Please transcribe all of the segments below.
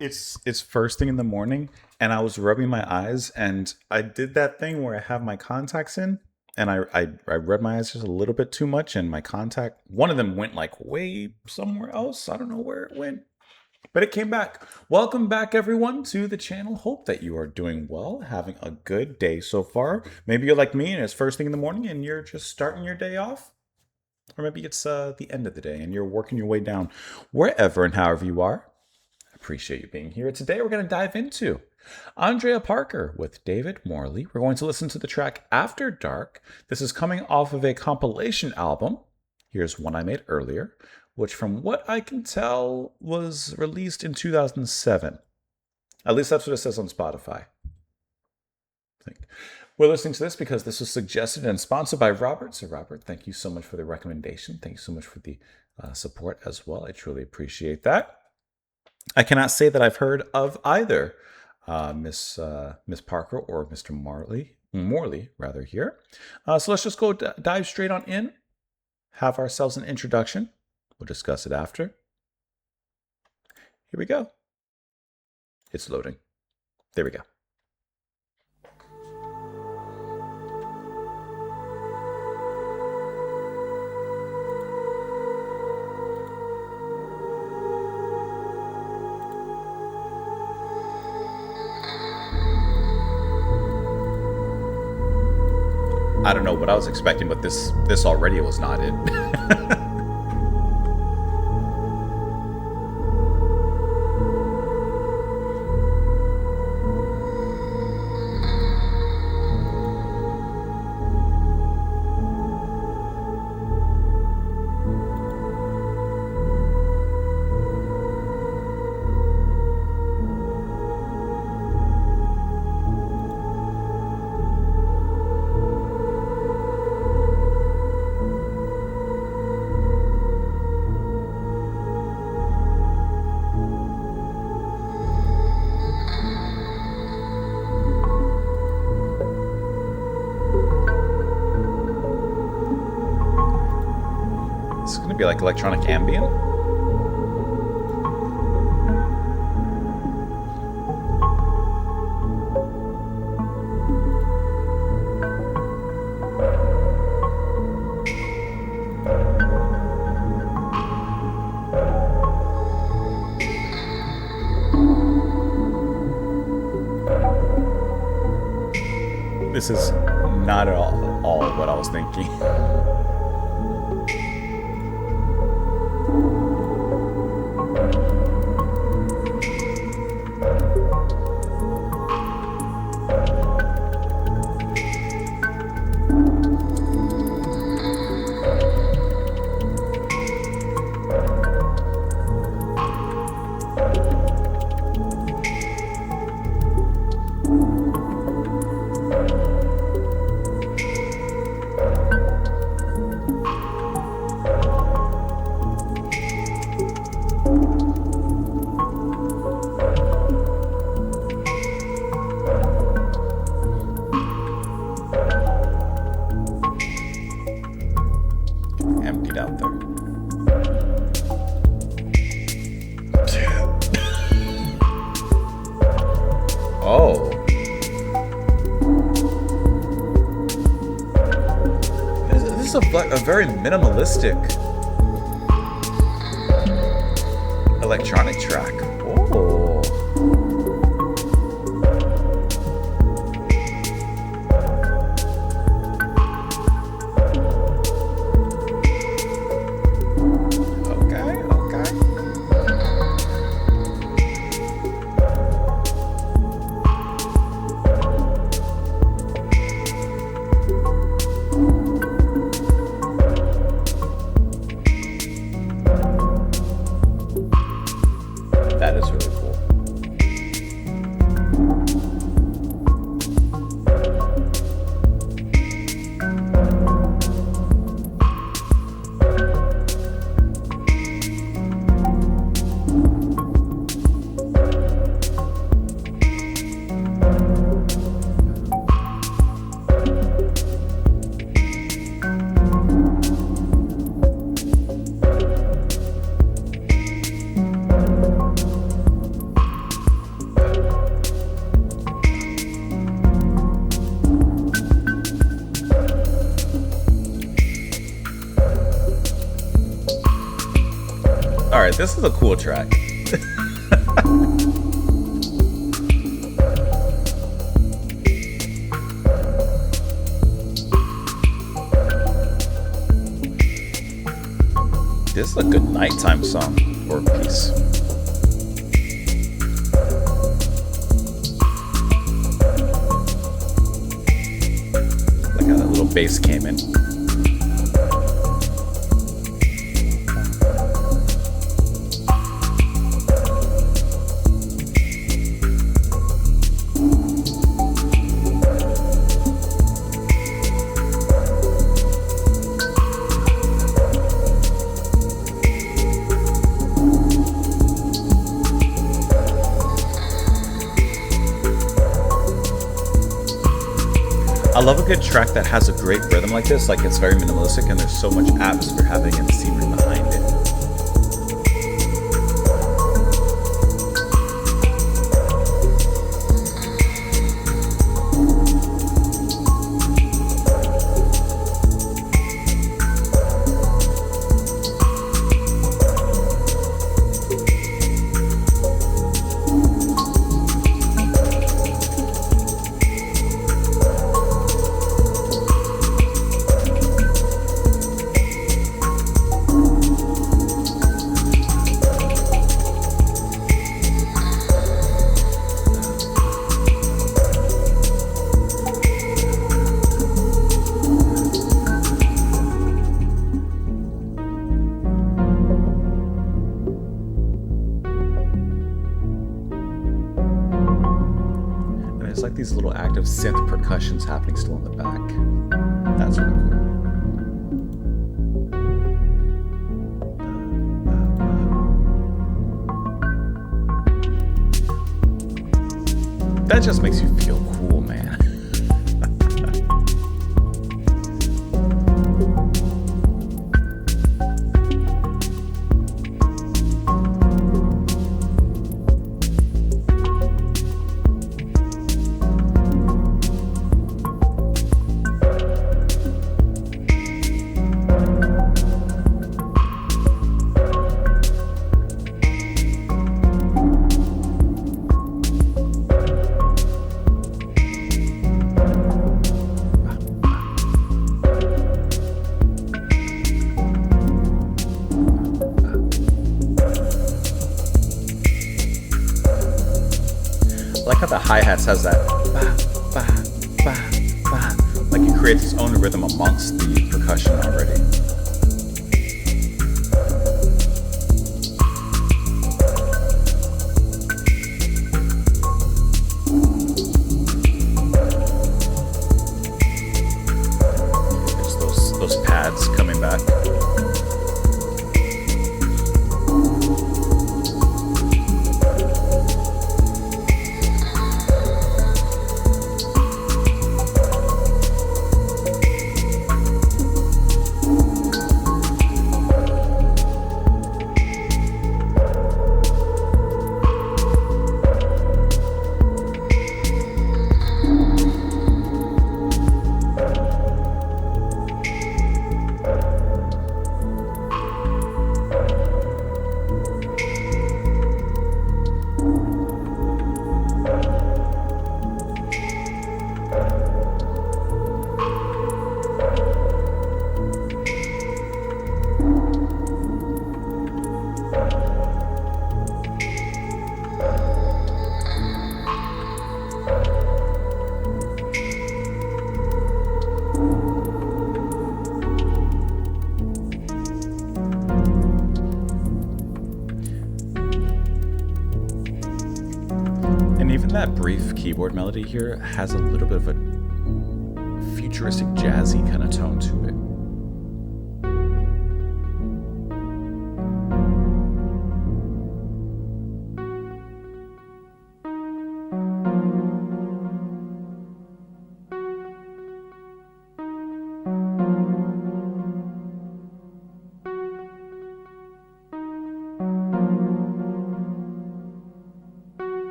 It's first thing in the morning, and I was rubbing my eyes, and I did that thing where I have my contacts in, and I rubbed my eyes just a little bit too much, and my contact, one of them went like way somewhere else. I don't know where it went, but it came back. Welcome back, everyone, to the channel. Hope that you are doing well, having a good day so far. Maybe you're like me, and it's first thing in the morning, and you're just starting your day off. Or maybe it's the end of the day and you're working your way down. Wherever and however you are, I appreciate you being here. Today we're going to dive into Andrea Parker with David Morley. We're going to listen to the track After Dark. This is coming off of a compilation album. Here's one I made earlier, which from what I can tell was released in 2007. At least that's what it says on Spotify. We're listening to this because this was suggested and sponsored by Robert. So, Robert, thank you so much for the recommendation. Thank you so much for the support as well. I truly appreciate that. I cannot say that I've heard of either Miss Parker or Mr. Morley rather here. So let's just go dive straight on in. Have ourselves an introduction. We'll discuss it after. Here we go. It's loading. There we go. I don't know what I was expecting, but this already was not it. Be like electronic ambient. This is not at all what I was thinking. Emptied out there. Oh. This is a very minimalistic electronic track. Oh. That is really cool. This is a cool track. This is a good nighttime song or piece. Like how that little bass came in. I love a good track that has a great rhythm like this. Like it's very minimalistic and there's so much atmosphere happening in the scenery behind it. And there's like these little active synth percussions happening still in the back. That's really cool. That just makes you feel cool, man. I like how the hi-hats has that ba, ba, ba, ba. Like it creates its own rhythm amongst the percussion already. There's those pads coming back. And even that brief keyboard melody here has a little bit of a futuristic jazzy kind of tone to it.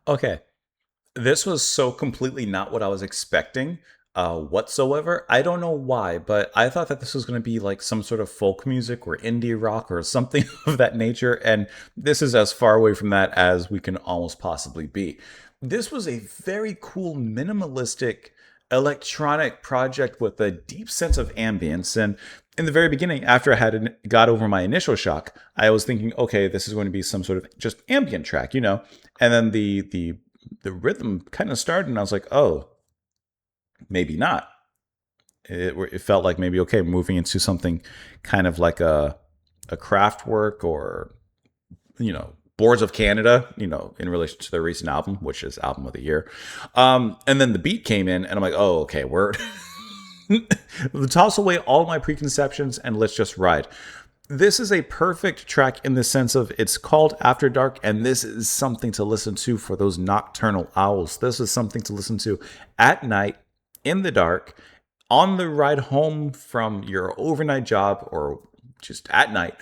Okay, this was so completely not what I was expecting. whatsoever. I don't know why, but I thought that this was going to be like some sort of folk music or indie rock or something of that nature. And this is as far away from that as we can almost possibly be. This was a very cool, minimalistic electronic project with a deep sense of ambience. And in the very beginning, after I had got over my initial shock, I was thinking, okay, this is going to be some sort of just ambient track, you know. And then the rhythm kind of started, and I was like, oh, maybe not. It felt like maybe okay, moving into something kind of like a craft work or Boards of Canada, in relation to their recent album, which is album of the year. And then the beat came in, and I'm like, oh, okay, we're toss away all my preconceptions and let's just ride. This is a perfect track in the sense of it's called After Dark, and this is something to listen to for those nocturnal owls. This is something to listen to at night, in the dark, on the ride home from your overnight job or just at night,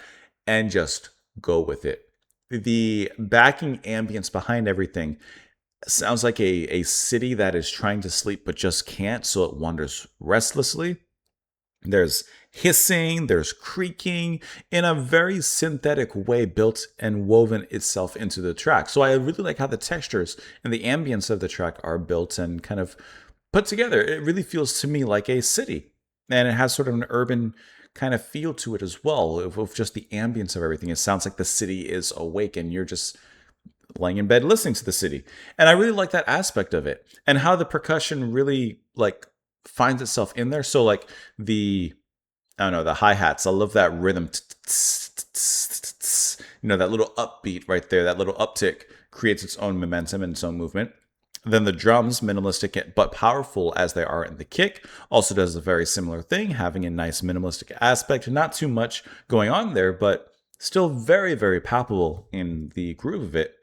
and just go with it. The backing ambience behind everything sounds like a city that is trying to sleep but just can't, so it wanders restlessly. There's hissing, there's creaking in a very synthetic way built and woven itself into the track. So I really like how the textures and the ambience of the track are built and kind of put together. It really feels to me like a city. And it has sort of an urban kind of feel to it as well, of just the ambience of everything. It sounds like the city is awake and you're just laying in bed listening to the city. And I really like that aspect of it and how the percussion really like finds itself in there. So like I don't know, the hi-hats, I love that rhythm. That little upbeat right there, that little uptick creates its own momentum and its own movement. Then the drums, minimalistic but powerful as they are in the kick, also does a very similar thing, having a nice minimalistic aspect. Not too much going on there, but still very, very palpable in the groove of it.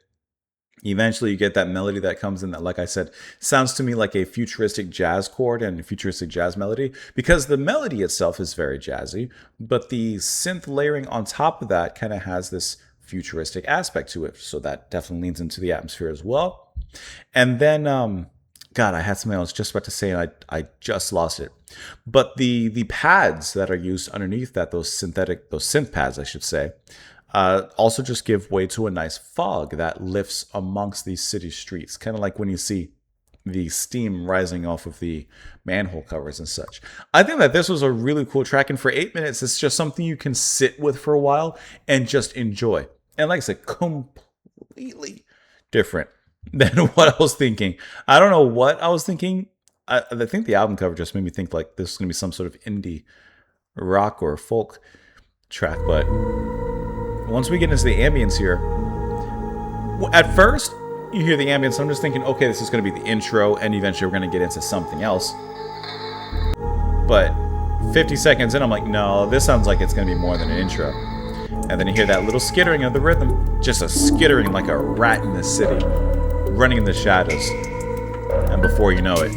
Eventually, you get that melody that comes in that, like I said, sounds to me like a futuristic jazz chord and a futuristic jazz melody because the melody itself is very jazzy, but the synth layering on top of that kind of has this futuristic aspect to it. So that definitely leans into the atmosphere as well. And then, God, I had something I was just about to say and I just lost it. But the pads that are used underneath that, those synth pads, I should say, also just give way to a nice fog that lifts amongst these city streets, kind of like when you see the steam rising off of the manhole covers and such. I think that this was a really cool track, and for 8 minutes, it's just something you can sit with for a while and just enjoy. And like I said, completely different than what I was thinking. I don't know what I was thinking. I think the album cover just made me think like this is going to be some sort of indie rock or folk track, but once we get into the ambience here, at first you hear the ambience, I'm just thinking, okay, this is going to be the intro, and eventually we're going to get into something else. But 50 seconds in, I'm like, no, this sounds like it's going to be more than an intro. And then you hear that little skittering of the rhythm, just a skittering like a rat in the city, running in the shadows. And before you know it,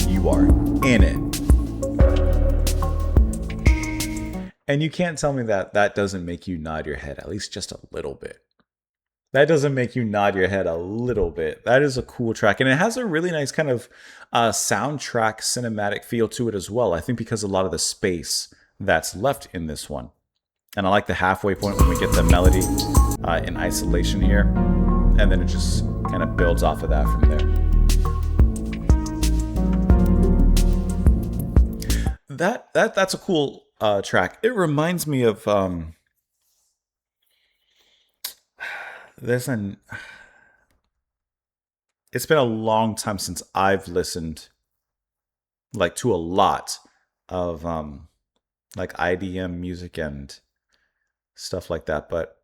you are in it. And you can't tell me that that doesn't make you nod your head, at least just a little bit. That doesn't make you nod your head a little bit. That is a cool track. And it has a really nice kind of soundtrack cinematic feel to it as well. I think because a lot of the space that's left in this one. And I like the halfway point when we get the melody in isolation here. And then it just kind of builds off of that from there. That's a cool track. It reminds me of it's been a long time since I've listened like to a lot of like IDM music and stuff like that, but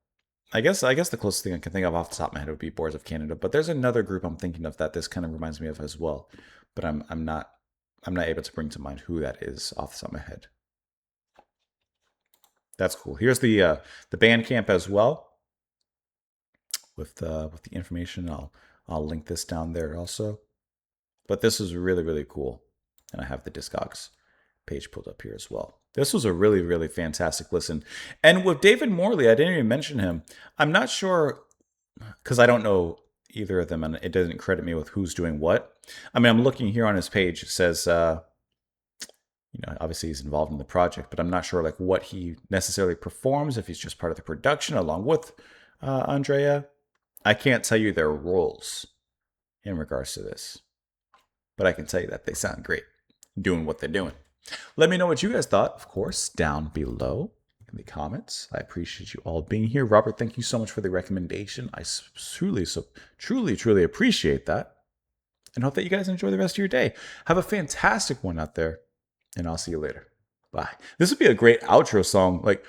I guess the closest thing I can think of off the top of my head would be Boards of Canada, but there's another group I'm thinking of that this kind of reminds me of as well, but I'm not able to bring to mind who that is off the top of my head. That's cool. Here's the Bandcamp as well with the information. I'll link this down there also. But this is really, really cool. And I have the Discogs page pulled up here as well. This was a really, really fantastic listen. And with David Morley, I didn't even mention him. I'm not sure, because I don't know, either of them, and it doesn't credit me with who's doing what. I mean, I'm looking here on his page. It says, obviously he's involved in the project, but I'm not sure like what he necessarily performs. If he's just part of the production along with Andrea, I can't tell you their roles in regards to this, but I can tell you that they sound great doing what they're doing. Let me know what you guys thought, of course, down below in the comments. I appreciate you all being here. Robert, thank you so much for the recommendation. I truly appreciate that. And hope that you guys enjoy the rest of your day. Have a fantastic one out there, and I'll see you later. Bye. This would be a great outro song, like.